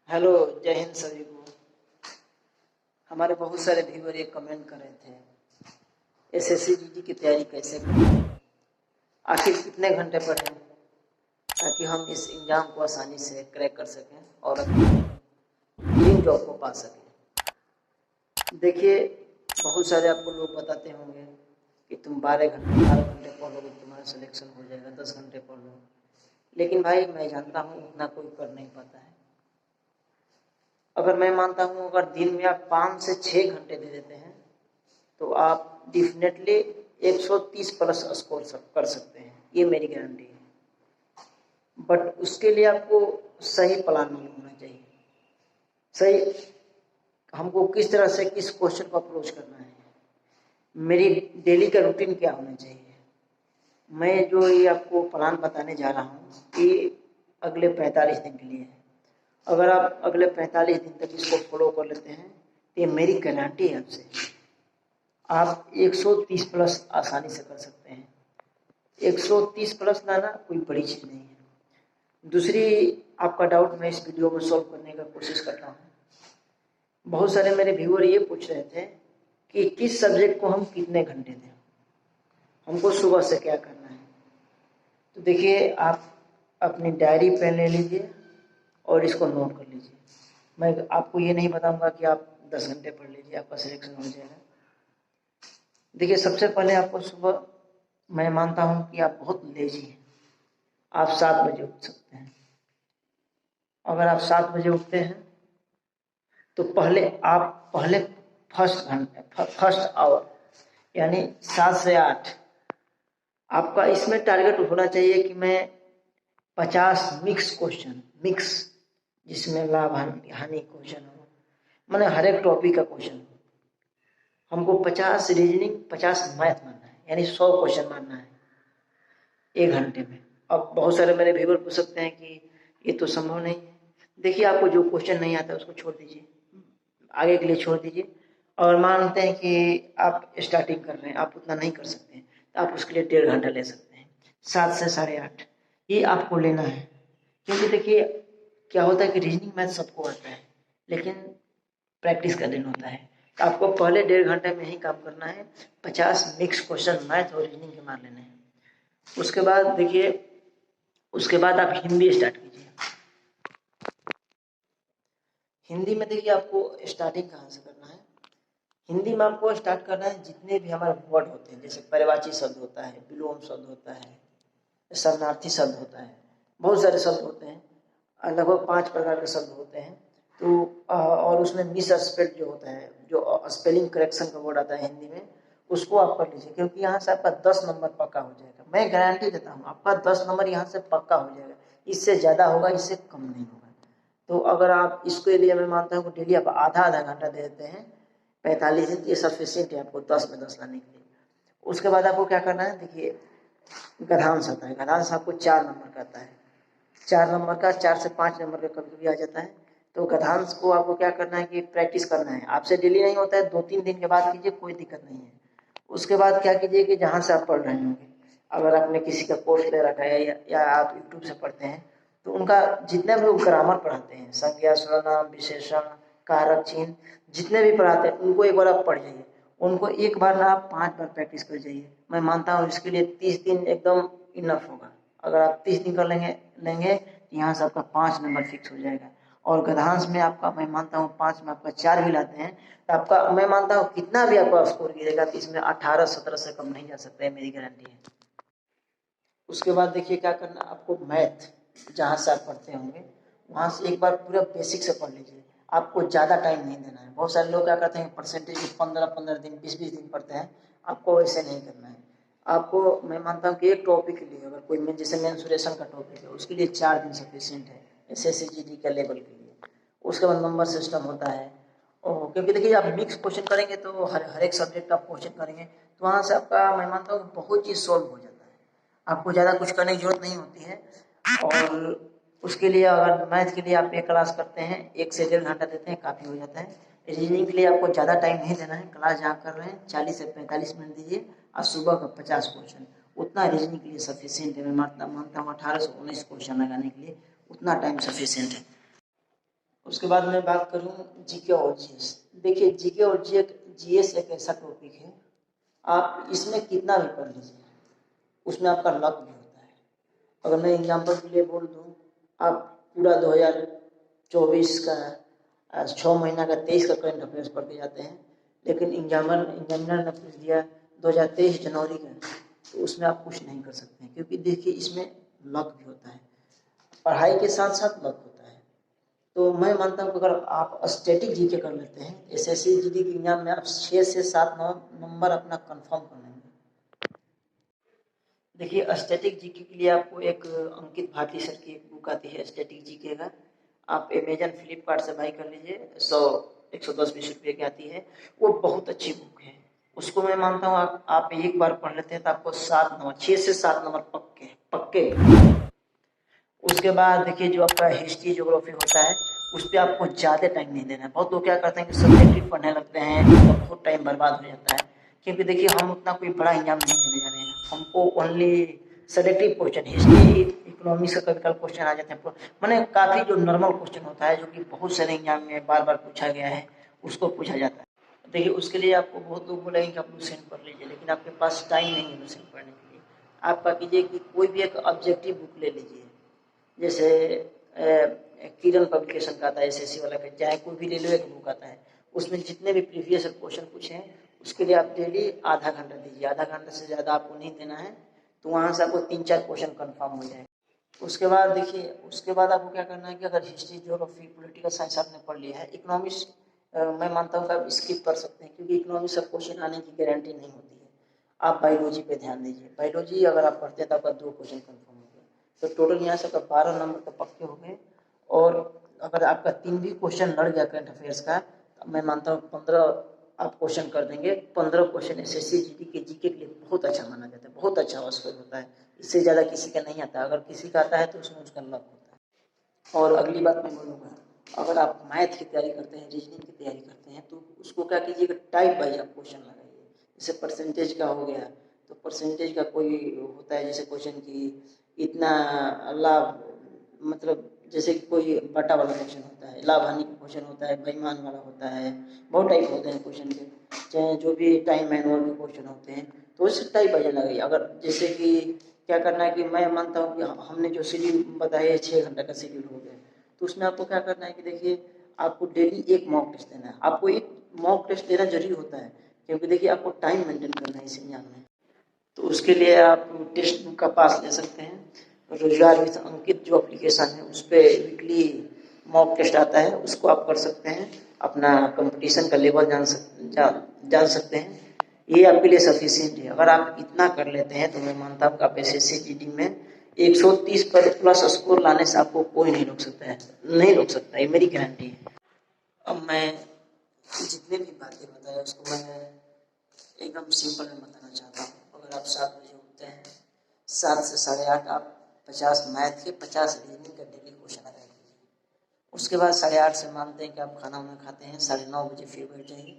Hello, जय हिंद सभी को। हमारे बहुत सारे व्यूअर ये कमेंट कर रहे थे एसएससी जीडी की तैयारी कैसे करें, आखिर कितने घंटे पढ़ें ताकि हम इस एग्ज़ाम को आसानी से क्रैक कर सकें और अपनी ड्रीम जॉब को पा सकें। देखिए, बहुत सारे आपको लोग बताते होंगे कि तुम 12 घंटे पढ़ोगे तुम्हारा सिलेक्शन हो जाएगा, 10 घंटे पढ़ लो। लेकिन भाई मैं जानता हूँ उतना कोई कर नहीं पाता है। अगर मैं मानता हूँ अगर दिन में आप 5 से 6 घंटे दे देते हैं तो आप डेफिनेटली 130 प्लस स्कोर कर सकते हैं, ये मेरी गारंटी है। बट उसके लिए आपको सही प्लान मालूम होना चाहिए, सही हमको किस तरह से किस क्वेश्चन को अप्रोच करना है, मेरी डेली का रूटीन क्या होना चाहिए। मैं जो ये आपको प्लान बताने जा रहा हूँ ये अगले 45 दिन के लिए है। अगर आप अगले 45 दिन तक इसको फॉलो कर लेते हैं तो ये मेरी गारंटी है आपसे, आप 130 प्लस आसानी से कर सकते हैं। 130 प्लस लाना कोई बड़ी चीज़ नहीं है। दूसरी आपका डाउट मैं इस वीडियो में सॉल्व करने का कोशिश करता हूँ। बहुत सारे मेरे व्यूअर ये पूछ रहे थे कि किस सब्जेक्ट को हम कितने घंटे दें, हमको सुबह से क्या करना है। तो देखिए, आप अपनी डायरी पेन ले लीजिए और इसको नोट कर लीजिए। मैं आपको ये नहीं बताऊंगा कि आप 10 घंटे पढ़ लीजिए आपका सिलेक्शन हो जाएगा। देखिए, सबसे पहले आपको सुबह, मैं मानता हूँ कि आप बहुत लेजी हैं, आप 7 बजे उठ सकते हैं। अगर आप 7 बजे उठते हैं तो पहले फर्स्ट आवर यानी 7 से 8 आपका इसमें टारगेट होना चाहिए कि मैं 50 मिक्स जिसमें लाभ हानि क्वेश्चन हो, मैंने हर एक टॉपिक का क्वेश्चन हो। हमको 50 रीजनिंग 50 मैथ मानना है, यानी 100 क्वेश्चन मानना है 1 घंटे में। अब बहुत सारे मेरे व्यूअर पूछ सकते हैं कि ये तो संभव नहीं है। देखिए, आपको जो क्वेश्चन नहीं आता उसको छोड़ दीजिए, आगे के लिए छोड़ दीजिए। और मानते हैं कि आप स्टार्टिंग कर रहे हैं, आप उतना नहीं कर सकते हैं तो आप उसके लिए 1.5 घंटा ले सकते हैं, 7 से 8:30 ये आपको लेना है। क्योंकि देखिए क्या होता है कि रीजनिंग मैथ सबको आता है लेकिन प्रैक्टिस का दिन होता है। तो आपको पहले 1.5 घंटे में ही काम करना है, 50 मिक्स क्वेश्चन मैथ और रीजनिंग के मार लेने हैं। उसके बाद देखिए, उसके बाद आप हिंदी स्टार्ट कीजिए। हिंदी में देखिए आपको स्टार्टिंग कहाँ से करना है। हिंदी में आपको स्टार्ट करना है जितने भी हमारे वर्ड होते हैं, जैसे पर्यायवाची शब्द होता है, विलोम शब्द होता है, शरणार्थी शब्द होता है, बहुत सारे शब्द होते हैं, लगभग 5 प्रकार के शब्द होते हैं। तो और उसमें मिस स्पेल्ड जो होता है, जो स्पेलिंग करेक्शन का वर्ड आता है हिंदी में, उसको आप कर लीजिए। क्योंकि यहाँ से आपका 10 नंबर पक्का हो जाएगा, मैं गारंटी देता हूँ आपका 10 नंबर यहाँ से पक्का हो जाएगा। इससे ज़्यादा होगा, इससे कम नहीं होगा। तो अगर आप इसके लिए, मैं मानता हूँ कि डेली आप आधा घंटा दे देते हैं, 45 दिन, ये सफिशियंट है आपको 10 में 10 लाने के लिए। उसके बाद आपको क्या करना है, देखिए गद्यांश आता है, गद्यांश आपको 4 नंबर का आता है, 4 नंबर का, 4 से 5 नंबर का कभी कभी आ जाता है। तो गद्यांश को आपको क्या करना है कि प्रैक्टिस करना है। आपसे डेली नहीं होता है, 2-3 दिन के बाद कीजिए, कोई दिक्कत नहीं है। उसके बाद क्या कीजिए कि जहाँ से आप पढ़ रहे होंगे, अगर आपने किसी का कोर्स ले रखा है या आप यूट्यूब से पढ़ते हैं, तो उनका जितने भी ग्रामर पढ़ाते हैं, संज्ञा सर्वनाम विशेषण कारक चिन्ह जितने भी पढ़ाते हैं, उनको एक बार आप पढ़ जाइए। उनको एक बार ना आप 5 बार प्रैक्टिस कर जाइए। मैं मानता हूँ इसके लिए 30 दिन एकदम इनफ होगा। अगर आप 30 दिन कर लेंगे तो यहाँ से आपका 5 नंबर फिक्स हो जाएगा। और गद्यांश में आपका, मैं मानता हूँ 5 में आपका 4 भी लाते हैं तो आपका, मैं मानता हूँ कितना भी आपका स्कोर गिरेगा तो इसमें 18-17 से कम नहीं जा सकता है, मेरी गारंटी है। उसके बाद देखिए क्या करना, आपको मैथ जहाँ से आप पढ़ते होंगे वहाँ से एक बार पूरा बेसिक से पढ़ लीजिए। आपको ज़्यादा टाइम नहीं देना है। बहुत सारे लोग क्या करते हैं, परसेंटेज 15-15 दिन 20-20 दिन पढ़ते हैं, आपको ऐसे नहीं करना है। आपको, मैं मानता हूँ कि एक टॉपिक के लिए, अगर कोई जैसे मेंसुरेशन का टॉपिक है, उसके लिए 4 दिन सफिशिएंट है, एसएससी जीडी के लेवल के लिए। उसके बाद नंबर सिस्टम होता है। और क्योंकि देखिए आप मिक्स क्वेश्चन करेंगे तो हर एक सब्जेक्ट आप क्वेश्चन करेंगे तो वहाँ से आपका, मैं मानता हूँ बहुत चीज़ सॉल्व हो जाता है, आपको ज़्यादा कुछ करने की जरूरत नहीं होती है। और उसके लिए अगर मैथ के लिए आप एक क्लास करते हैं, 1 से 1.5 घंटा देते हैं, काफ़ी हो जाता है। रीजनिंग के लिए आपको ज़्यादा टाइम नहीं देना है, क्लास जहाँ कर रहे हैं 40 से 45 मिनट दीजिए और सुबह का 50 क्वेश्चन, उतना रीजनिंग के लिए सफिशियंट है। मैं मानता हूँ 18 से 19 क्वेश्चन लगाने के लिए उतना टाइम सफिशियंट है। उसके बाद मैं बात करूँ जीके और जीएस। देखिए जीके और जीएस एक ऐसा टॉपिक है, आप इसमें कितना भी पढ़ लीजिए, उसमें आपका लक भी होता है। अगर मैं एग्जाम्पल के लिए बोल दूँ, आप पूरा 2024 का 6 महीना का 23 का करंट अफेयर्स पढ़ के जाते हैं, लेकिन एग्जामिनर ने पूछ दिया 2023 जनवरी का, तो उसमें आप कुछ नहीं कर सकते हैं, क्योंकि देखिए इसमें लक भी होता है, पढ़ाई के साथ साथ लक होता है। तो मैं मानता हूँ कि अगर आप स्टैटिक जीके कर लेते हैं, एसएससी जीडी के एग्जाम में आप 6 से 7 नंबर अपना कंफर्म कर लेंगे। देखिए स्टैटिक जीके के लिए आपको एक अंकित भाटी सर की एक बुक आती है स्टैटिक जीके का, आप अमेजन फ्लिपकार्ट से बाई कर लीजिए, 110-20 रुपये की आती है, वो बहुत अच्छी बुक है। उसको मैं मानता हूँ आप एक बार पढ़ लेते हैं तो आपको 6 से 7 नंबर पक्के पक्के। उसके बाद देखिए जो आपका हिस्ट्री ज्योग्राफी होता है, उस पर आपको ज़्यादा टाइम नहीं देना है। बहुत लोग क्या करते हैं कि सब्जेक्टिव पढ़ने लगते हैं तो बहुत टाइम बर्बाद हो जाता है, क्योंकि देखिए हम उतना कोई बड़ा एग्जाम नहीं देने जा रहे हैं, हमको only selective question, history economics का कभी कल क्वेश्चन आ जाते हैं, मैंने काफ़ी जो नॉर्मल क्वेश्चन होता है जो कि बहुत सारे एग्जाम में बार बार पूछा गया है, उसको पूछा जाता है। देखिए उसके लिए आपको बहुत लोग बोलेंगे कि आप लुसेंट पढ़ लीजिए, लेकिन आपके पास टाइम नहीं है लुसेंट पढ़ने के लिए। आप क्या कीजिए कि कोई भी एक ऑब्जेक्टिव बुक ले लीजिए, जैसे किरण पब्लिकेशन का आता है एसएससी वाला का, चाहे कोई भी ले लो, एक बुक आता है, उसमें जितने भी प्रीवियस क्वेश्चन पूछे हैं उसके लिए आप डेली आधा घंटा दीजिए, आधा घंटा से ज़्यादा आपको नहीं देना है, तो वहाँ से आपको 3-4 क्वेश्चन कन्फर्म हो जाए। उसके बाद देखिए, उसके बाद आपको क्या करना है कि अगर हिस्ट्री ज्योग्राफी पॉलिटिकल साइंस आपने पढ़ लिया है, इकोनॉमिक्स मैं मानता हूँ कि आप स्किप कर सकते हैं, क्योंकि इकोनॉमिक्स से क्वेश्चन आने की गारंटी नहीं होती है। आप बायोलॉजी पे ध्यान दीजिए, बायोलॉजी अगर आप पढ़ते हैं तो आपका 2 क्वेश्चन कन्फर्म हो गया, तो टोटल यहाँ से आपका 12 नंबर तो पक्के हो गए। और अगर आपका 3 भी क्वेश्चन लड़ गया करंट अफेयर्स का, तो मैं मानता हूँ 15 आप क्वेश्चन कर देंगे। 15 क्वेश्चन एसएससी जीडी के जीके के लिए बहुत अच्छा माना जाता है, बहुत अच्छा स्कोर होता है, इससे ज़्यादा किसी का नहीं आता। अगर किसी का आता है तो उसमें उसका लक होता है। और अगली बात मैं बोलूँगा, अगर आप मैथ की तैयारी करते हैं, रीजनिंग की तैयारी करते हैं, तो उसको क्या कीजिएगा, टाइप वाइज आप क्वेश्चन लगाइए। जैसे परसेंटेज का हो गया, तो परसेंटेज का कोई होता है जैसे क्वेश्चन की इतना लाभ, मतलब जैसे कोई बटा वाला क्वेश्चन होता है, लाभ हानि का क्वेश्चन होता है, बेईमान वाला होता है, बहुत टाइप होते हैं क्वेश्चन के, चाहे जो भी टाइम मैनुअल के क्वेश्चन होते हैं, तो उस टाइप वाइज लगाइए। अगर जैसे कि क्या करना है कि मैं मानता हूँ कि हमने जो शेड्यूल बताया है 6 घंटे का शेड्यूल हो गया, तो उसमें आपको क्या करना है कि देखिए आपको डेली एक मॉक टेस्ट देना है। आपको एक मॉक टेस्ट देना जरूरी होता है, क्योंकि देखिए आपको टाइम मेंटेन करना है इस एग्जाम में। तो उसके लिए आप टेक्स्ट बुक का पास ले सकते हैं, रोजगार विद अंकित जो एप्लीकेशन है उस पर वीकली मॉक टेस्ट आता है, उसको आप कर सकते हैं, अपना कंपटीशन का लेवल जान सकते हैं। ये आपके लिए सफिशिएंट है। अगर आप इतना कर लेते हैं तो मैं मानता हूँ कि आप एसएससी जीडी में 130 पर प्लस स्कोर लाने से आपको कोई नहीं रोक सकता है, नहीं रोक सकता, ये मेरी गारंटी है। अब मैं जितने भी बातें बताया उसको मैं एकदम सिंपल में बताना चाहता हूँ। अगर आप 7 बजे उठते हैं, 7 से 8:30 आप 50 मैथ के 50 रीजनिंग का डेली क्वेश्चन अटेंड कीजिए। उसके बाद 8:30 से मानते हैं कि आप खाना वाना खाते हैं, 9:30 बजे फिर बैठ जाइए,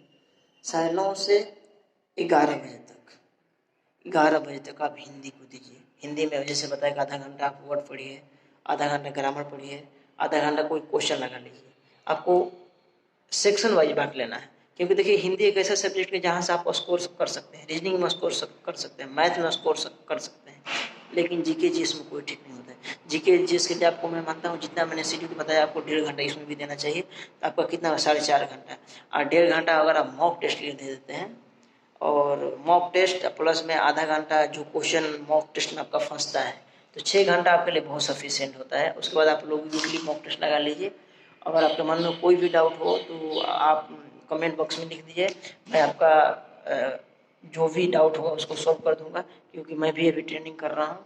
9:30 से 11 बजे तक, 11 बजे तक आप हिंदी को दीजिए। हिंदी में जैसे बताया कि आधा घंटा आप वर्ड पढ़िए, आधा घंटा ग्रामर पढ़िए, आधा घंटा कोई क्वेश्चन लगा लीजिए। आपको सेक्शन वाइज बांट लेना है, क्योंकि देखिए हिंदी एक ऐसा सब्जेक्ट है जहाँ से आप स्कोर कर सकते हैं, रीजनिंग में स्कोर कर सकते हैं, मैथ में स्कोर कर सकते हैं, लेकिन जीके जीएस में कोई ठीक नहीं होता है। जीके जीएस के लिए आपको मैं मानता हूँ जितना मैंने शेड्यूल बताया आपको 1.5 घंटा इसमें भी देना चाहिए, तो आपका कितना 4.5 घंटा, और 1.5 घंटा अगर आप मॉक टेस्ट लिए दे देते हैं, और मॉक टेस्ट प्लस में आधा घंटा जो क्वेश्चन मॉक टेस्ट में आपका फंसता है, तो 6 घंटा आपके लिए बहुत सफिशिएंट होता है। उसके बाद आप लोग वीकली मॉक टेस्ट लगा लीजिए। अगर आपके मन में कोई भी डाउट हो तो आप कमेंट बॉक्स में लिख दीजिए, मैं आपका जो भी डाउट होगा उसको सॉल्व कर दूंगा, क्योंकि मैं भी अभी ट्रेनिंग कर रहा हूँ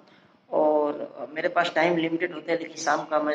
और मेरे पास टाइम लिमिटेड होता है, लेकिन शाम का मैं